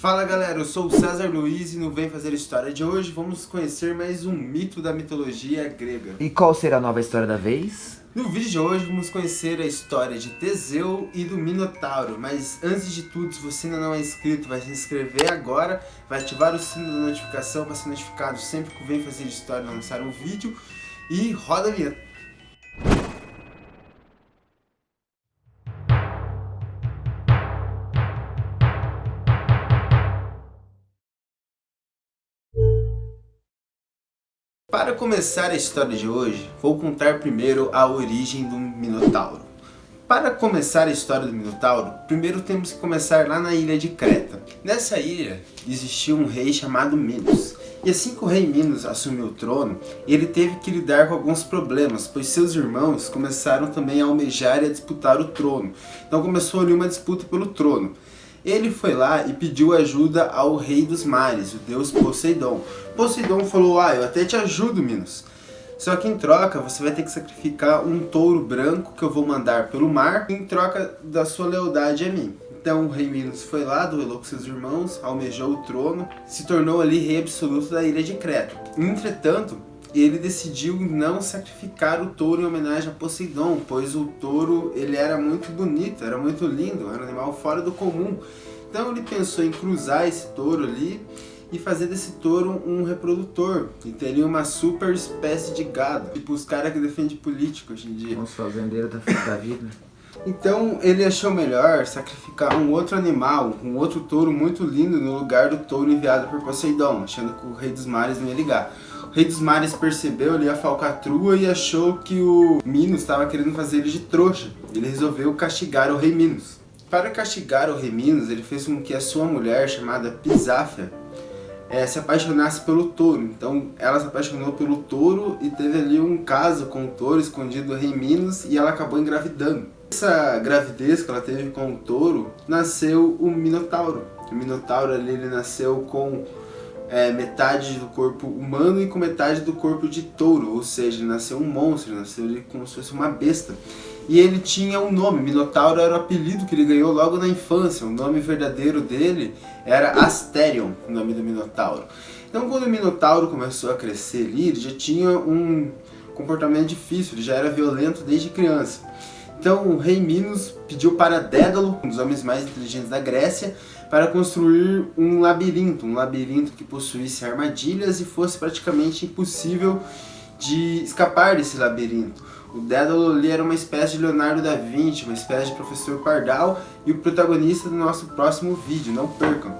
Fala galera, eu sou o César Luiz e no Vem Fazer História de hoje vamos conhecer mais um mito da mitologia grega. E qual será a nova história da vez? No vídeo de hoje vamos conhecer a história de Teseu e do Minotauro, mas antes de tudo, se você ainda não é inscrito, vai se inscrever agora, vai ativar o sino da notificação para ser notificado sempre que o Vem Fazer História lançar um vídeo e roda a vinheta. Para começar a história de hoje, vou contar primeiro a origem do Minotauro. Para começar a história do Minotauro, primeiro temos que começar lá na ilha de Creta. Nessa ilha existia um rei chamado Minos. E assim que o rei Minos assumiu o trono, ele teve que lidar com alguns problemas, pois seus irmãos começaram também a almejar e a disputar o trono. Então começou ali uma disputa pelo trono. Ele foi lá e pediu ajuda ao rei dos mares, o deus Poseidon. Poseidon falou, eu até te ajudo, Minos. Só que em troca você vai ter que sacrificar um touro branco que eu vou mandar pelo mar, em troca da sua lealdade a mim. Então o rei Minos foi lá, duelou com seus irmãos, almejou o trono, se tornou ali rei absoluto da ilha de Creta. Entretanto, ele decidiu não sacrificar o touro em homenagem a Poseidon, pois o touro ele era muito bonito, era muito lindo, era um animal fora do comum. Então ele pensou em cruzar esse touro ali e fazer desse touro um reprodutor, e teria uma super espécie de gado, tipo os caras que defendem político hoje em dia. Os fazendeiros da vida. Então ele achou melhor sacrificar um outro animal, um outro touro muito lindo no lugar do touro enviado por Poseidon, achando que o rei dos mares não ia ligar. O rei dos mares percebeu ali a falcatrua e achou que o Minos estava querendo fazer ele de trouxa. Ele resolveu castigar o rei Minos. Para castigar o rei Minos, ele fez com que a sua mulher, chamada Pisáfia, se apaixonasse pelo touro. Então ela se apaixonou pelo touro e teve ali um caso com o touro escondido do rei Minos e ela acabou engravidando. Essa gravidez que ela teve com o touro, nasceu o Minotauro. O Minotauro ali, ele nasceu com metade do corpo humano e com metade do corpo de touro, ou seja, ele nasceu um monstro, nasceu ali como se fosse uma besta. E ele tinha um nome, Minotauro era o apelido que ele ganhou logo na infância, o nome verdadeiro dele era Asterion, o nome do Minotauro. Então quando o Minotauro começou a crescer ali, ele já tinha um comportamento difícil, ele já era violento desde criança. Então o rei Minos pediu para Dédalo, um dos homens mais inteligentes da Grécia, para construir um labirinto que possuísse armadilhas e fosse praticamente impossível de escapar desse labirinto. O Dédalo ali era uma espécie de Leonardo da Vinci, uma espécie de professor Pardal e o protagonista do nosso próximo vídeo, não percam.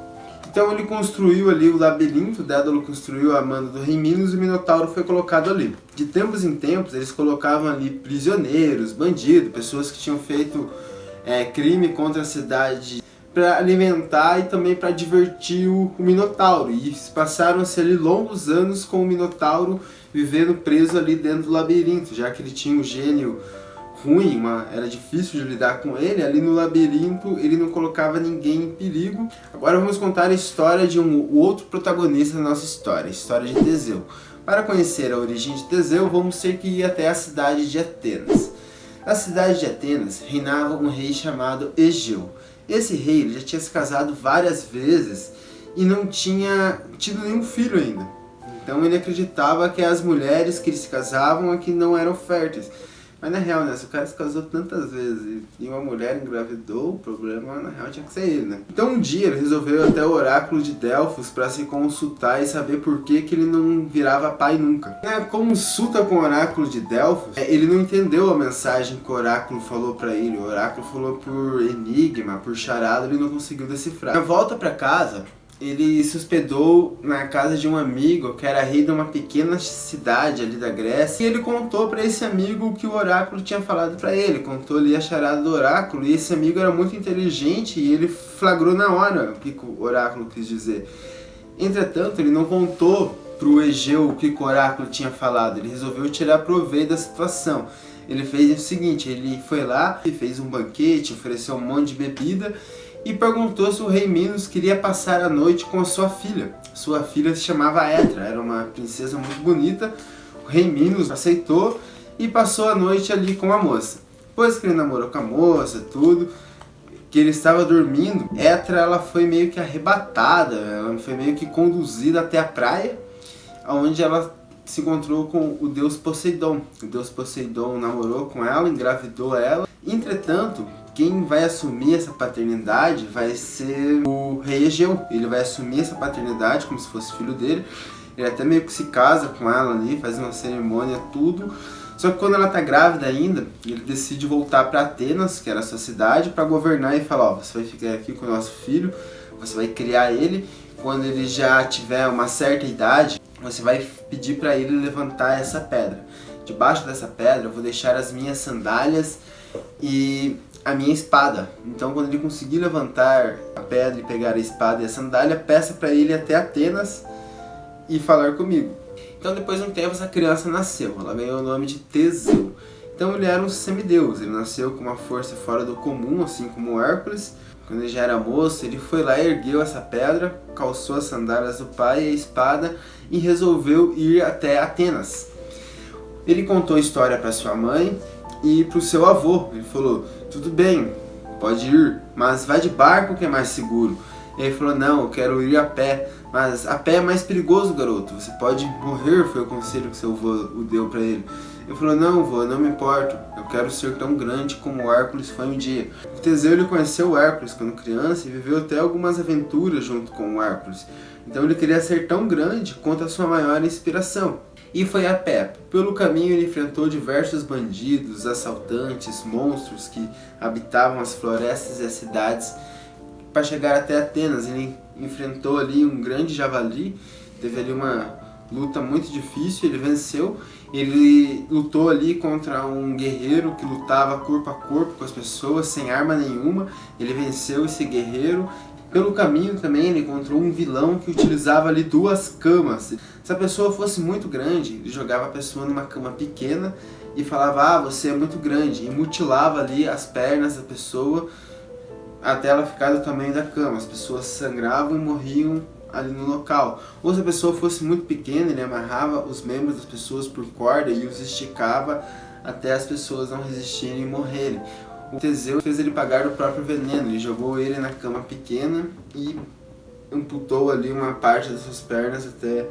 Então ele construiu ali o labirinto, o Dédalo construiu a mando do rei Minos e o Minotauro foi colocado ali. De tempos em tempos eles colocavam ali prisioneiros, bandidos, pessoas que tinham feito crime contra a cidade para alimentar e também para divertir o Minotauro. E passaram-se ali longos anos com o Minotauro vivendo preso ali dentro do labirinto, já que ele tinha um gênio ruim, era difícil de lidar com ele. Ali no labirinto ele não colocava ninguém em perigo. Agora vamos contar a história de um outro protagonista da nossa história, a história de Teseu. Para conhecer a origem de Teseu, vamos ter que ir até a cidade de Atenas. Na cidade de Atenas reinava um rei chamado Egeu. Esse rei ele já tinha se casado várias vezes e não tinha tido nenhum filho ainda. Então ele acreditava que as mulheres que se casavam aqui não eram férteis. Mas na real, se o cara se casou tantas vezes e uma mulher engravidou, o problema na real tinha que ser ele, né? Então um dia ele resolveu ir até o oráculo de Delfos para se consultar e saber por que ele não virava pai nunca. Na consulta com o oráculo de Delfos, ele não entendeu a mensagem que o oráculo falou para ele. O oráculo falou por enigma, por charada, ele não conseguiu decifrar. Na volta para casa, ele se hospedou na casa de um amigo que era rei de uma pequena cidade ali da Grécia. E ele contou para esse amigo o que o oráculo tinha falado para ele. Contou ali a charada do oráculo. E esse amigo era muito inteligente e ele flagrou na hora o que o oráculo quis dizer. Entretanto, ele não contou para o Egeu o que o oráculo tinha falado. Ele resolveu tirar proveito da situação. Ele fez o seguinte, ele foi lá e fez um banquete, ofereceu um monte de bebida e perguntou se o rei Minos queria passar a noite com a sua filha. Sua filha se chamava Etra, era uma princesa muito bonita. O rei Minos aceitou e passou a noite ali com a moça. Depois que ele namorou com a moça, tudo, que ele estava dormindo, Etra ela foi meio que arrebatada, ela foi meio que conduzida até a praia, onde ela se encontrou com o deus Poseidon. O deus Poseidon namorou com ela, engravidou ela. Entretanto, quem vai assumir essa paternidade vai ser o rei Egeu. Ele vai assumir essa paternidade como se fosse filho dele. Ele até meio que se casa com ela ali, faz uma cerimônia, tudo. Só que quando ela tá grávida ainda, ele decide voltar para Atenas, que era a sua cidade, para governar e falar, ó, você vai ficar aqui com o nosso filho, você vai criar ele. Quando ele já tiver uma certa idade, você vai pedir para ele levantar essa pedra. Debaixo dessa pedra eu vou deixar as minhas sandálias e a minha espada. Então quando ele conseguir levantar a pedra e pegar a espada e a sandália, peça para ele ir até Atenas e falar comigo. Então depois de um tempo essa criança nasceu, ela ganhou o nome de Teseu. Então ele era um semideus, ele nasceu com uma força fora do comum, assim como Hércules. Quando ele já era moço, ele foi lá, ergueu essa pedra, calçou as sandálias do pai e a espada e resolveu ir até Atenas. Ele contou a história para sua mãe e para o seu avô. Ele falou, tudo bem, pode ir, mas vai de barco que é mais seguro. E ele falou, não, eu quero ir a pé, mas a pé é mais perigoso, garoto, você pode morrer, foi o conselho que seu avô deu para ele. Ele falou, não, vô, eu não me importo, eu quero ser tão grande como o Hércules foi um dia. O Teseu ele conheceu o Hércules quando criança e viveu até algumas aventuras junto com o Hércules. Então ele queria ser tão grande quanto a sua maior inspiração. E foi a pé. Pelo caminho ele enfrentou diversos bandidos, assaltantes, monstros que habitavam as florestas e as cidades. Para chegar até Atenas, ele enfrentou ali um grande javali, teve ali uma luta muito difícil, ele venceu. Ele lutou ali contra um guerreiro que lutava corpo a corpo com as pessoas, sem arma nenhuma. Ele venceu esse guerreiro. Pelo caminho também ele encontrou um vilão que utilizava ali 2 camas. Se a pessoa fosse muito grande, ele jogava a pessoa numa cama pequena e falava, ah, você é muito grande, e mutilava ali as pernas da pessoa até ela ficar do tamanho da cama. As pessoas sangravam e morriam ali no local. Ou se a pessoa fosse muito pequena, ele amarrava os membros das pessoas por corda e os esticava até as pessoas não resistirem e morrerem. O Teseu fez ele pagar o próprio veneno, ele jogou ele na cama pequena e amputou ali uma parte das suas pernas até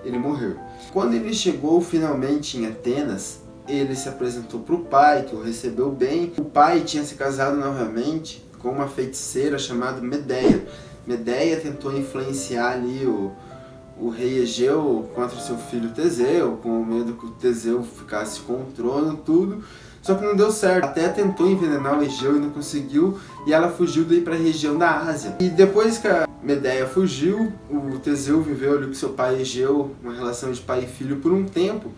ele morrer. Quando ele chegou finalmente em Atenas, ele se apresentou para o pai, que o recebeu bem. O pai tinha se casado novamente com uma feiticeira chamada Medeia. Medeia tentou influenciar ali o rei Egeu contra o seu filho Teseu, com medo que o Teseu ficasse com o trono, tudo. Só que não deu certo. Até tentou envenenar o Egeu e não conseguiu, e ela fugiu daí para a região da Ásia. E depois que a Medeia fugiu, o Teseu viveu ali com seu pai Egeu, uma relação de pai e filho por um tempo,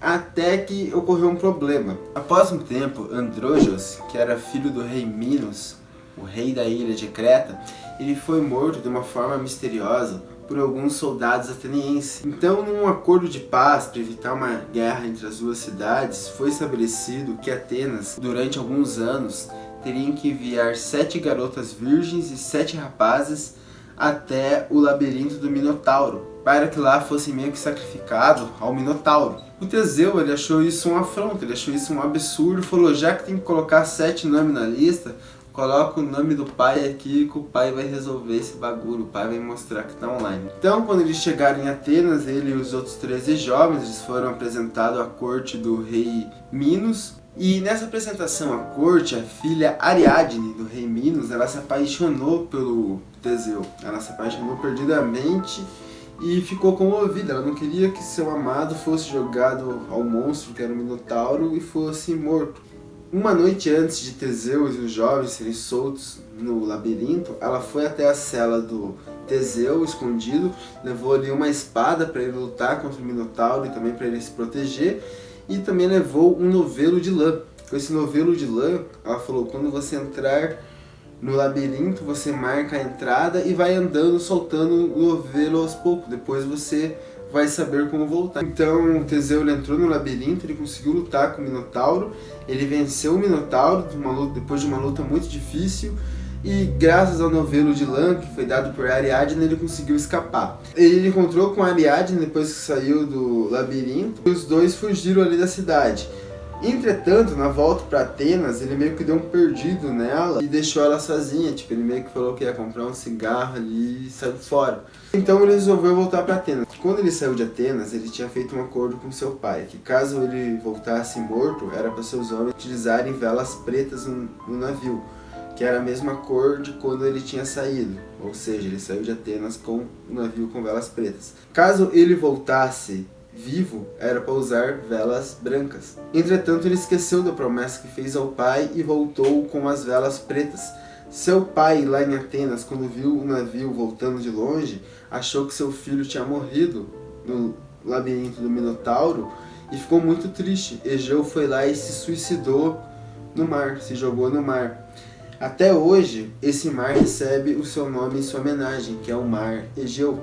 até que ocorreu um problema. Após um tempo, Andrógeos, que era filho do rei Minos, o rei da ilha de Creta, ele foi morto de uma forma misteriosa por alguns soldados atenienses. Então, num acordo de paz para evitar uma guerra entre as duas cidades, foi estabelecido que Atenas, durante alguns anos, teriam que enviar 7 garotas virgens e 7 rapazes até o labirinto do Minotauro, para que lá fossem meio que sacrificados ao Minotauro. O Teseu ele achou isso um afronto, ele achou isso um absurdo, falou, já que tem que colocar 7 nomes na lista, coloca o nome do pai aqui que o pai vai resolver esse bagulho, o pai vai mostrar que tá online. Então, quando eles chegaram em Atenas, ele e os outros 13 jovens, eles foram apresentados à corte do rei Minos. E nessa apresentação à corte, a filha Ariadne do rei Minos, ela se apaixonou pelo Teseu. Ela se apaixonou perdidamente e ficou comovida. Ela não queria que seu amado fosse jogado ao monstro, que era o Minotauro, e fosse morto. Uma noite antes de Teseu e os jovens serem soltos no labirinto, ela foi até a cela do Teseu, escondido, levou ali uma espada para ele lutar contra o Minotauro e também para ele se proteger, e também levou um novelo de lã. Com esse novelo de lã, ela falou, quando você entrar no labirinto, você marca a entrada e vai andando, soltando o novelo aos poucos, depois você vai saber como voltar. Então o Teseu ele entrou no labirinto, ele conseguiu lutar com o Minotauro, ele venceu o Minotauro depois de uma luta muito difícil, e graças ao novelo de lã que foi dado por Ariadne, ele conseguiu escapar. Ele encontrou com Ariadne depois que saiu do labirinto, e os dois fugiram ali da cidade. Entretanto, na volta para Atenas, ele meio que deu um perdido nela e deixou ela sozinha. Tipo, ele meio que falou que ia comprar um cigarro ali e saiu fora. Então ele resolveu voltar para Atenas. Quando ele saiu de Atenas, ele tinha feito um acordo com seu pai, que caso ele voltasse morto, era para seus homens utilizarem velas pretas no navio, que era a mesma cor de quando ele tinha saído. Ou seja, ele saiu de Atenas com um navio com velas pretas. Caso ele voltasse vivo, era para usar velas brancas. Entretanto, ele esqueceu da promessa que fez ao pai e voltou com as velas pretas. Seu pai, lá em Atenas, quando viu o navio voltando de longe, achou que seu filho tinha morrido no labirinto do Minotauro e ficou muito triste. Egeu foi lá e se suicidou no mar, se jogou no mar. Até hoje, esse mar recebe o seu nome em sua homenagem, que é o Mar Egeu.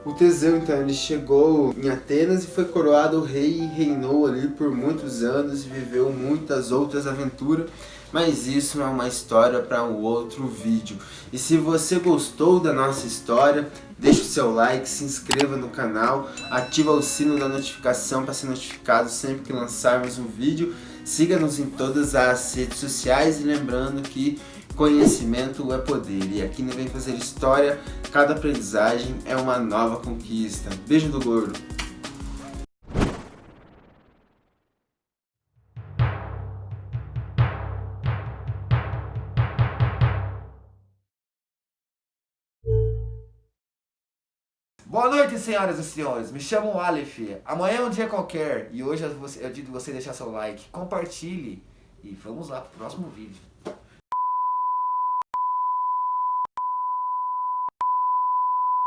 O Teseu, então, ele chegou em Atenas e foi coroado rei e reinou ali por muitos anos e viveu muitas outras aventuras, mas isso é uma história para um outro vídeo. E se você gostou da nossa história, deixa o seu like, se inscreva no canal, ativa o sino da notificação para ser notificado sempre que lançarmos um vídeo, siga-nos em todas as redes sociais e lembrando que conhecimento é poder, e aqui não vem fazer história, cada aprendizagem é uma nova conquista. Beijo do gordo! Boa noite, senhoras e senhores. Me chamo Aleph. Amanhã é um dia qualquer e hoje é o dia de você deixar seu like. Compartilhe e vamos lá pro próximo vídeo.